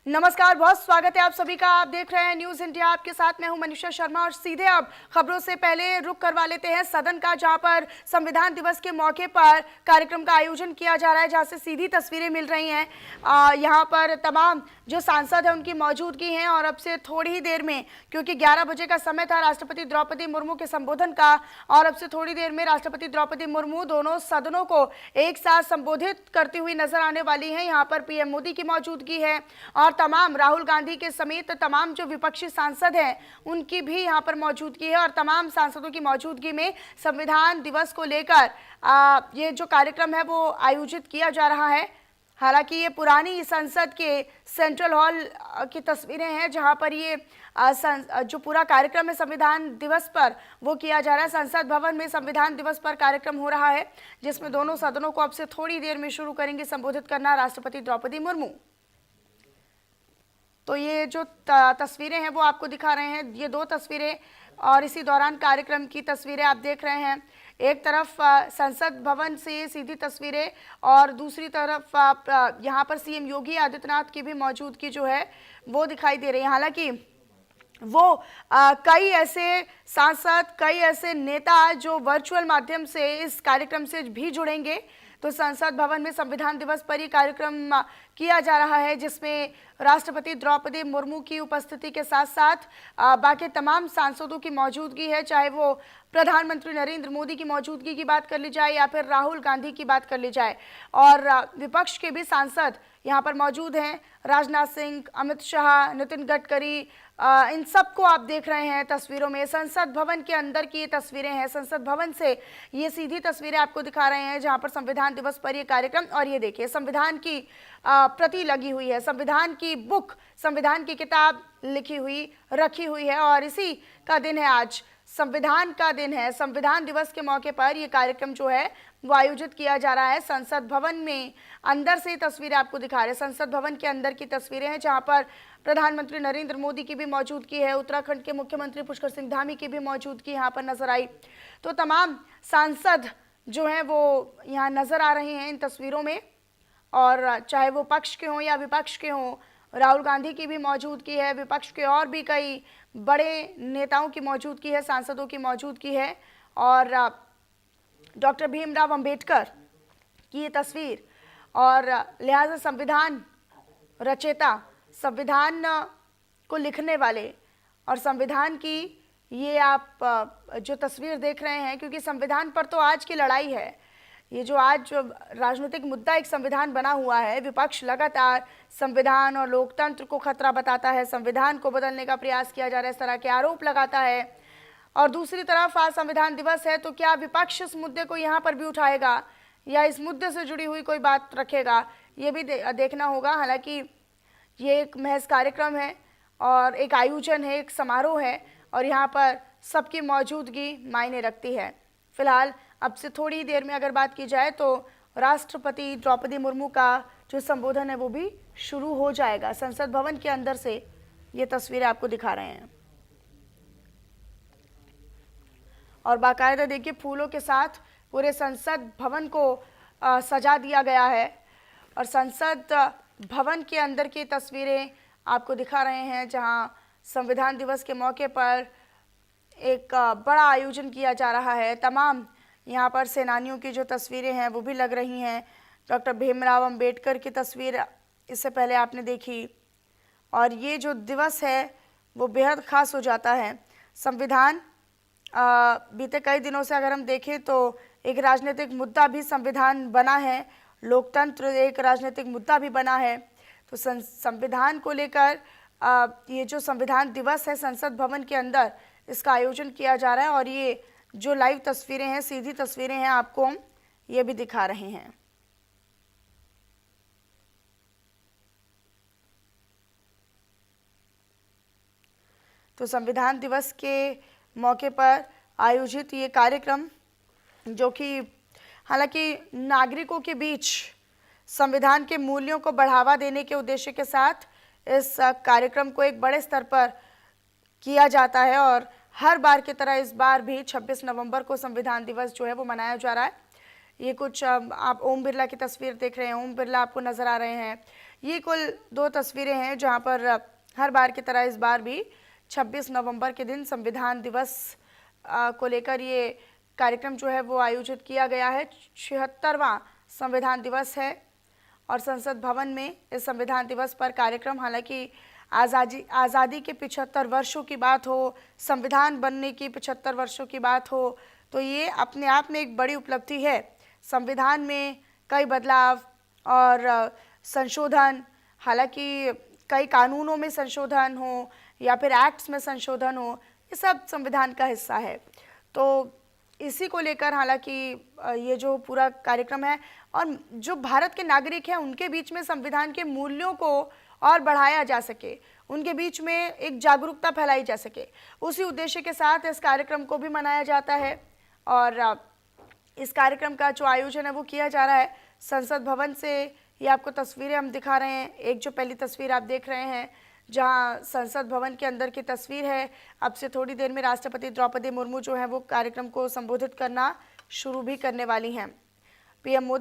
नमस्कार, बहुत स्वागत है आप सभी का। आप देख रहे हैं न्यूज़ इंडिया, आपके साथ मैं हूं मनीषा शर्मा। और सीधे अब खबरों से पहले रुख करवा लेते हैं सदन का, जहां पर संविधान दिवस के मौके पर कार्यक्रम का आयोजन किया जा रहा है, जहां से सीधी तस्वीरें मिल रही हैं। यहां पर तमाम जो सांसद हैं उनकी मौजूदगी है। और अब से थोड़ी ही देर में, क्योंकि 11 बजे का समय था राष्ट्रपति द्रौपदी मुर्मू के संबोधन का, और अब से थोड़ी देर में राष्ट्रपति द्रौपदी मुर्मू दोनों सदनों को एक साथ संबोधित करती हुई नजर आने वाली हैं। यहाँ पर पीएम मोदी की मौजूदगी है और तमाम राहुल गांधी के समेत तमाम जो विपक्षी सांसद हैं उनकी भी यहाँ पर मौजूदगी है। और तमाम सांसदों की मौजूदगी में संविधान दिवस को लेकर ये जो कार्यक्रम है वो आयोजित किया जा रहा है। हालांकि ये पुरानी संसद के सेंट्रल हॉल की तस्वीरें हैं, जहां पर ये जो पूरा कार्यक्रम है संविधान दिवस पर वो किया जा रहा है। संसद भवन में संविधान दिवस पर कार्यक्रम हो रहा है, जिसमें दोनों सदनों को अब से थोड़ी देर में शुरू करेंगे संबोधित करना राष्ट्रपति द्रौपदी मुर्मू। तो ये जो तस्वीरें हैं वो आपको दिखा रहे हैं, ये दो तस्वीरें और इसी दौरान कार्यक्रम की तस्वीरें आप देख रहे हैं। एक तरफ संसद भवन से सीधी तस्वीरें और दूसरी तरफ यहाँ पर सीएम योगी आदित्यनाथ की भी मौजूदगी जो है वो दिखाई दे रही है। हालांकि वो कई ऐसे सांसद, कई ऐसे नेता जो वर्चुअल माध्यम से इस कार्यक्रम से भी जुड़ेंगे। तो संसद भवन में संविधान दिवस पर ये कार्यक्रम किया जा रहा है, जिसमें राष्ट्रपति द्रौपदी मुर्मू की उपस्थिति के साथ साथ बाकी तमाम सांसदों की मौजूदगी है। चाहे वो प्रधानमंत्री नरेंद्र मोदी की मौजूदगी की बात कर ली जाए या फिर राहुल गांधी की बात कर ली जाए, और विपक्ष के भी सांसद यहाँ पर मौजूद हैं। राजनाथ सिंह, अमित शाह, नितिन गडकरी, इन सबको आप देख रहे हैं तस्वीरों में। संसद भवन के अंदर की ये तस्वीरें हैं, संसद भवन से ये सीधी तस्वीरें आपको दिखा रहे हैं, जहां पर संविधान दिवस पर ये कार्यक्रम। और ये देखिए, संविधान की प्रति लगी हुई है, संविधान की बुक, संविधान की किताब लिखी हुई रखी हुई है। और इसी का दिन है आज, संविधान का दिन है। संविधान दिवस के मौके पर यह कार्यक्रम जो है वो आयोजित किया जा रहा है संसद भवन में। अंदर से तस्वीरें आपको दिखा रहे हैं, संसद भवन के अंदर की तस्वीरें हैं, जहां पर प्रधानमंत्री नरेंद्र मोदी की भी मौजूदगी है। उत्तराखंड के मुख्यमंत्री पुष्कर सिंह धामी की भी मौजूदगी यहाँ पर नजर आई। तो तमाम सांसद जो हैं वो यहाँ नजर आ रहे हैं इन तस्वीरों में, और चाहे वो पक्ष के हों या विपक्ष के हों। राहुल गांधी की भी मौजूदगी है, विपक्ष के और भी कई बड़े नेताओं की मौजूदगी है, सांसदों की मौजूदगी है। और डॉक्टर भीमराव अंबेडकर की ये तस्वीर, और लिहाजा संविधान रचेता, संविधान को लिखने वाले और संविधान की ये आप जो तस्वीर देख रहे हैं, क्योंकि संविधान पर तो आज की लड़ाई है। ये जो आज जो राजनीतिक मुद्दा एक संविधान बना हुआ है, विपक्ष लगातार संविधान और लोकतंत्र को खतरा बताता है, संविधान को बदलने का प्रयास किया जा रहा है, इस तरह के आरोप लगाता है। और दूसरी तरफ आज संविधान दिवस है, तो क्या विपक्ष इस मुद्दे को यहाँ पर भी उठाएगा या इस मुद्दे से जुड़ी हुई कोई बात रखेगा, ये भी देखना होगा। हालांकि ये एक महज कार्यक्रम है और एक आयोजन है, एक समारोह है, और यहाँ पर सबकी मौजूदगी मायने रखती है। फिलहाल अब से थोड़ी देर में अगर बात की जाए तो राष्ट्रपति द्रौपदी मुर्मू का जो संबोधन है वो भी शुरू हो जाएगा। संसद भवन के अंदर से ये तस्वीरें आपको दिखा रहे हैं, और बाकायदा देखिए फूलों के साथ पूरे संसद भवन को सजा दिया गया है। और संसद भवन के अंदर की तस्वीरें आपको दिखा रहे हैं, जहां संविधान दिवस के मौके पर एक बड़ा आयोजन किया जा रहा है। तमाम यहाँ पर सेनानियों की जो तस्वीरें हैं वो भी लग रही हैं। डॉक्टर भीमराव अंबेडकर की तस्वीर इससे पहले आपने देखी। और ये जो दिवस है वो बेहद ख़ास हो जाता है। संविधान बीते कई दिनों से अगर हम देखें तो एक राजनीतिक मुद्दा भी संविधान बना है, लोकतंत्र एक राजनीतिक मुद्दा भी बना है। तो संविधान को लेकर ये जो संविधान दिवस है संसद भवन के अंदर इसका आयोजन किया जा रहा है। और ये जो लाइव तस्वीरें हैं, सीधी तस्वीरें हैं, आपको हम ये भी दिखा रहे हैं। तो संविधान दिवस के मौके पर आयोजित ये कार्यक्रम, जो कि हालांकि नागरिकों के बीच संविधान के मूल्यों को बढ़ावा देने के उद्देश्य के साथ इस कार्यक्रम को एक बड़े स्तर पर किया जाता है। और हर बार की तरह इस बार भी 26 नवंबर को संविधान दिवस जो है वो मनाया जा रहा है। ये कुछ आप ओम बिरला की तस्वीर देख रहे हैं, ओम बिरला आपको नज़र आ रहे हैं। ये कुल 2 तस्वीरें हैं जहां पर हर बार की तरह इस बार भी 26 नवंबर के दिन संविधान दिवस को लेकर ये कार्यक्रम जो है वो आयोजित किया गया है। 76वां संविधान दिवस है और संसद भवन में इस संविधान दिवस पर कार्यक्रम, हालांकि आज़ादी के 75 वर्षों की बात हो, संविधान बनने की 75 वर्षों की बात हो, तो ये अपने आप में एक बड़ी उपलब्धि है। संविधान में कई बदलाव और संशोधन, हालांकि कई कानूनों में संशोधन हो या फिर एक्ट्स में संशोधन हो, ये सब संविधान का हिस्सा है। तो इसी को लेकर हालांकि ये जो पूरा कार्यक्रम है और जो भारत के नागरिक हैं उनके बीच में संविधान के मूल्यों को और बढ़ाया जा सके, उनके बीच में एक जागरूकता फैलाई जा सके, उसी उद्देश्य के साथ इस कार्यक्रम को भी मनाया जाता है। और इस कार्यक्रम का जो आयोजन है वो किया जा रहा है संसद भवन से। ये आपको तस्वीरें हम दिखा रहे हैं। एक जो पहली तस्वीर आप देख रहे हैं जहां संसद भवन के अंदर की तस्वीर है। अब से थोड़ी देर में राष्ट्रपति द्रौपदी मुर्मू जो है वो कार्यक्रम को संबोधित करना शुरू भी करने वाली हैं। पीएम मोदी